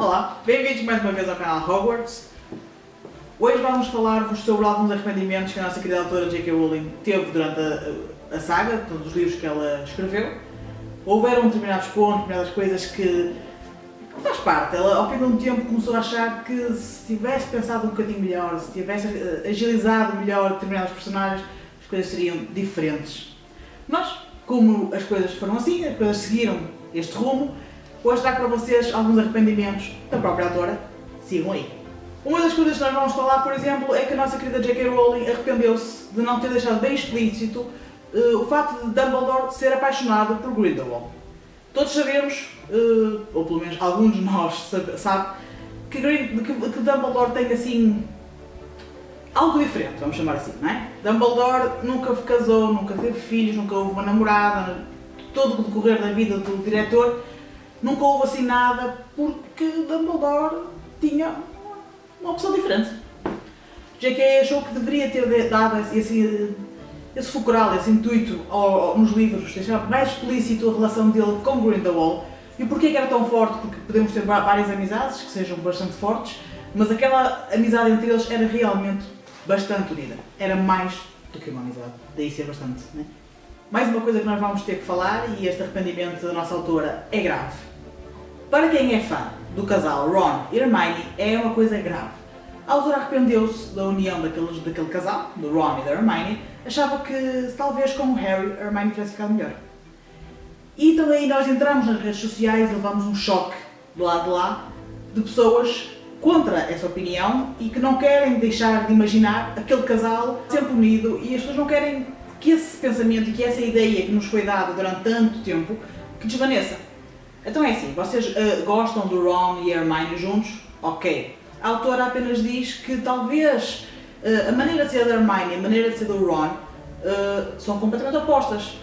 Olá, bem-vindos mais uma vez ao canal Hogwarts. Hoje vamos falar-vos sobre alguns arrependimentos que a nossa querida autora J.K. Rowling teve durante a saga, todos os livros que ela escreveu. Houveram determinados pontos, determinadas coisas que faz parte. Ela, ao fim de um tempo, começou a achar que se tivesse pensado um bocadinho melhor, se tivesse agilizado melhor determinados personagens, as coisas seriam diferentes. Mas, como as coisas foram assim, as coisas seguiram este rumo, vou trago para vocês alguns arrependimentos da própria autora. Sigam aí. Uma das coisas que nós vamos falar, por exemplo, é que a nossa querida J.K. Rowling arrependeu-se de não ter deixado bem explícito o facto de Dumbledore ser apaixonado por Grindelwald. Todos sabemos, ou pelo menos alguns de nós sabem, que Dumbledore tem assim algo diferente, vamos chamar assim, não é? Dumbledore nunca casou, nunca teve filhos, nunca houve uma namorada, todo o decorrer da vida do diretor, nunca houve assim nada, porque Dumbledore tinha uma opção diferente. J.K. achou que deveria ter dado esse fulcral, esse intuito nos livros, deixar mais explícito a relação dele com Grindelwald. E porquê que era tão forte? Porque podemos ter várias amizades que sejam bastante fortes, mas aquela amizade entre eles era realmente bastante unida. Era mais do que uma amizade, daí ser bastante, né? Mais uma coisa que nós vamos ter que falar, e este arrependimento da nossa autora é grave. Para quem é fã do casal Ron e Hermione, é uma coisa grave. A autora arrependeu-se da união daquele casal, do Ron e da Hermione, achava que talvez com o Harry a Hermione tivesse ficado melhor. E também nós entramos nas redes sociais e levamos um choque do lado de lá de pessoas contra essa opinião e que não querem deixar de imaginar aquele casal sempre unido, e as pessoas não querem que esse pensamento e que essa ideia que nos foi dada durante tanto tempo que desvaneça. Então é assim, vocês gostam do Ron e a Hermione juntos? Ok. A autora apenas diz que talvez a maneira de ser da Hermione e a maneira de ser do Ron são completamente opostas.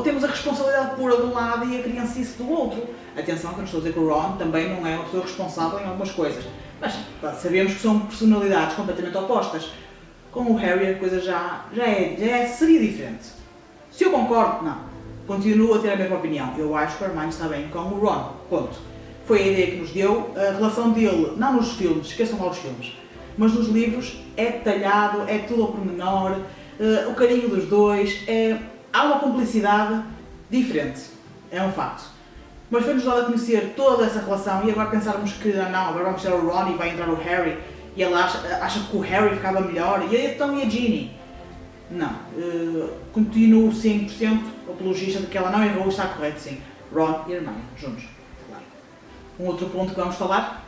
Temos a responsabilidade pura de um lado e a criancice do outro. Atenção, que eu não estou a dizer que o Ron também não é uma pessoa responsável em algumas coisas. Mas sabemos que são personalidades completamente opostas. Com o Harry a coisa seria diferente. Se eu concordo, não. Continuo a ter a mesma opinião. Eu acho que a Hermione está bem com o Ron. Ponto. Foi a ideia que nos deu. A relação dele, não nos filmes, esqueçam lá os filmes, mas nos livros é detalhado, é tudo ao pormenor, o carinho dos dois, há uma cumplicidade diferente. É um facto. Mas foi-nos dado a conhecer toda essa relação e agora pensarmos que, não, agora vamos ter o Ron e vai entrar o Harry e ela acha que o Harry ficava melhor, e então e a Ginny? Não. Continuo 100% apologista de que ela não errou e está correto, sim. Ron e Hermione, juntos. Claro. Um outro ponto que vamos falar?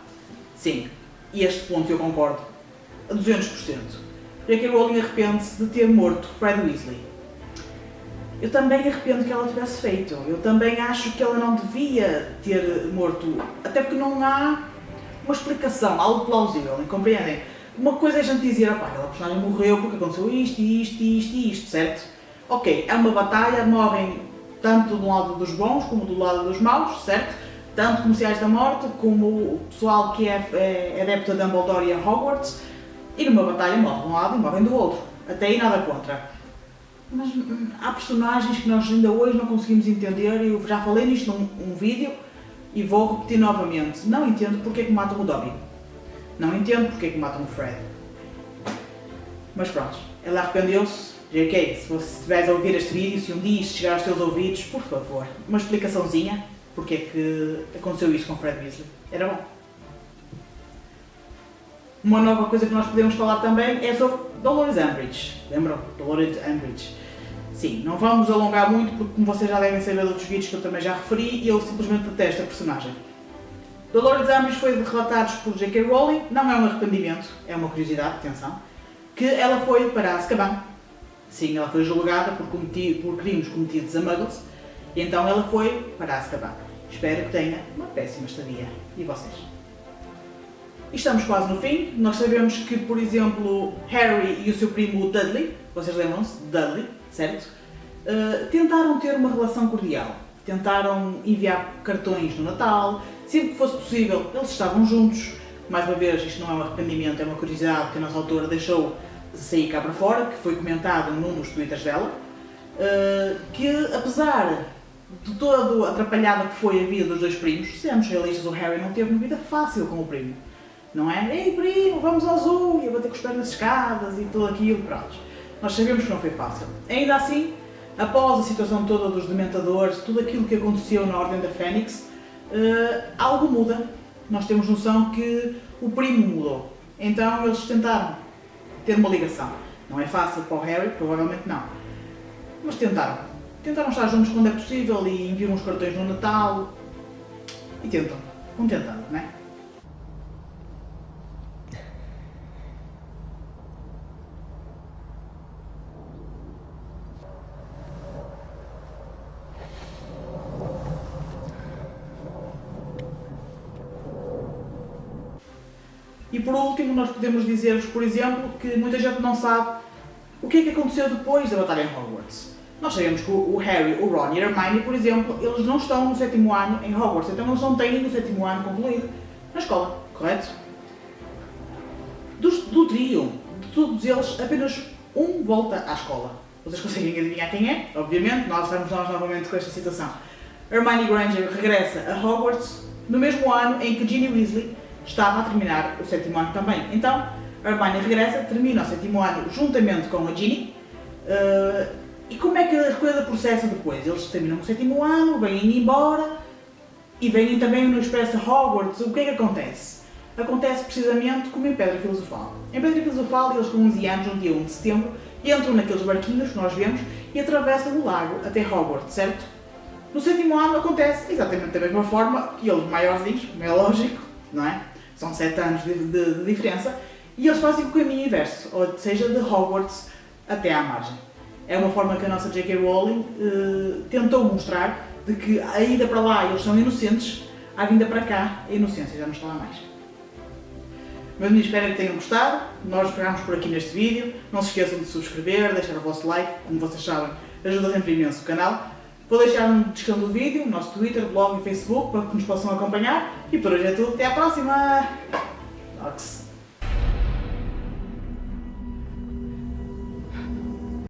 Sim. E este ponto eu concordo a 200%. J.K. Rowling arrepende-se de ter morto Fred Weasley. Eu também arrependo que ela tivesse feito. Eu também acho que ela não devia ter morto, até porque não há uma explicação, algo plausível, compreendem? Uma coisa é a gente dizer, opá, aquela personagem morreu porque aconteceu isto, certo? Ok, é uma batalha, morrem tanto do lado dos bons como do lado dos maus, certo? Tanto comerciais da morte como o pessoal que é adepto a Dumbledore e a Hogwarts, e numa batalha morrem de um lado e morrem do outro. Até aí nada contra. Mas há personagens que nós ainda hoje não conseguimos entender, e eu já falei nisto num vídeo e vou repetir novamente. Não entendo porque é que matam o Dobby. Não entendo porque é que matam o Fred. Mas pronto, ela arrependeu-se. J.K., se você estiveres a ouvir este vídeo, se um dia isto chegar aos teus ouvidos, por favor, uma explicaçãozinha porque é que aconteceu isto com Fred Weasley. Era bom. Uma nova coisa que nós podemos falar também é sobre Dolores Umbridge. Lembram? Dolores Umbridge. Sim, não vamos alongar muito porque, como vocês já devem saber de outros vídeos que eu também já referi, eu simplesmente detesto a personagem. Dolores Umbridge foi relatada por J.K. Rowling, não é um arrependimento, é uma curiosidade, atenção, que ela foi para Azkaban. Sim, ela foi julgada por crimes cometidos a muggles, e então ela foi para Azkaban. Espero que tenha uma péssima estadia. E vocês? E estamos quase no fim. Nós sabemos que, por exemplo, Harry e o seu primo Dudley, vocês lembram-se? Dudley, certo? Tentaram ter uma relação cordial. Tentaram enviar cartões no Natal. Sempre que fosse possível, eles estavam juntos. Mais uma vez, isto não é um arrependimento, é uma curiosidade que a nossa autora deixou sair cá para fora, que foi comentado num dos twitters dela, que apesar de todo atrapalhada que foi a vida dos dois primos, sejamos realistas, o Harry não teve uma vida fácil com o primo. Não é? Ei primo, vamos ao zoo, e eu vou ter que esperar nas escadas e tudo aquilo, pronto. Nós sabemos que não foi fácil. Ainda assim, após a situação toda dos dementadores, tudo aquilo que aconteceu na Ordem da Fênix, algo muda. Nós temos noção que o primo mudou. Então eles tentaram ter uma ligação. Não é fácil para o Harry, provavelmente não. Mas tentaram. Tentaram estar juntos quando é possível e enviam uns cartões no Natal. E tentam. Vão tentando, não é? E por último, nós podemos dizer-vos, por exemplo, que muita gente não sabe o que é que aconteceu depois da Batalha em Hogwarts. Nós sabemos que o Harry, o Ron e a Hermione, por exemplo, eles não estão no 7º ano em Hogwarts, então eles não têm o 7º ano concluído na escola, correto? Do trio, de todos eles, apenas um volta à escola. Vocês conseguem adivinhar quem é? Obviamente, nós estamos novamente com esta situação. Hermione Granger regressa a Hogwarts no mesmo ano em que Ginny Weasley estava a terminar o 7º ano também. Então, Hermione regressa, termina o 7º ano juntamente com a Ginny. E como é que a coisa processa depois? Eles terminam o 7º ano, vêm embora e vêm também no Expresso Hogwarts. O que é que acontece? Acontece precisamente como em Pedra Filosofal. Em Pedra Filosofal, eles com 11 anos, no dia 1 de setembro, entram naqueles barquinhos que nós vemos e atravessam o lago até Hogwarts, certo? No 7º ano acontece exatamente da mesma forma que eles maiorzinhos, como é lógico, não é? São 7 anos de diferença, e eles fazem o caminho inverso, ou seja, de Hogwarts até à margem. É uma forma que a nossa J.K. Rowling tentou mostrar de que a ida para lá eles são inocentes, a vinda para cá a inocência já não está lá mais. Meus amigos, espero que tenham gostado. Nós ficamos por aqui neste vídeo. Não se esqueçam de subscrever, deixar o vosso like, como vocês sabem, ajuda sempre imenso o canal. Vou deixar na descrição do vídeo o nosso Twitter, blog e Facebook para que nos possam acompanhar. E por hoje é tudo. Até à próxima! Ox.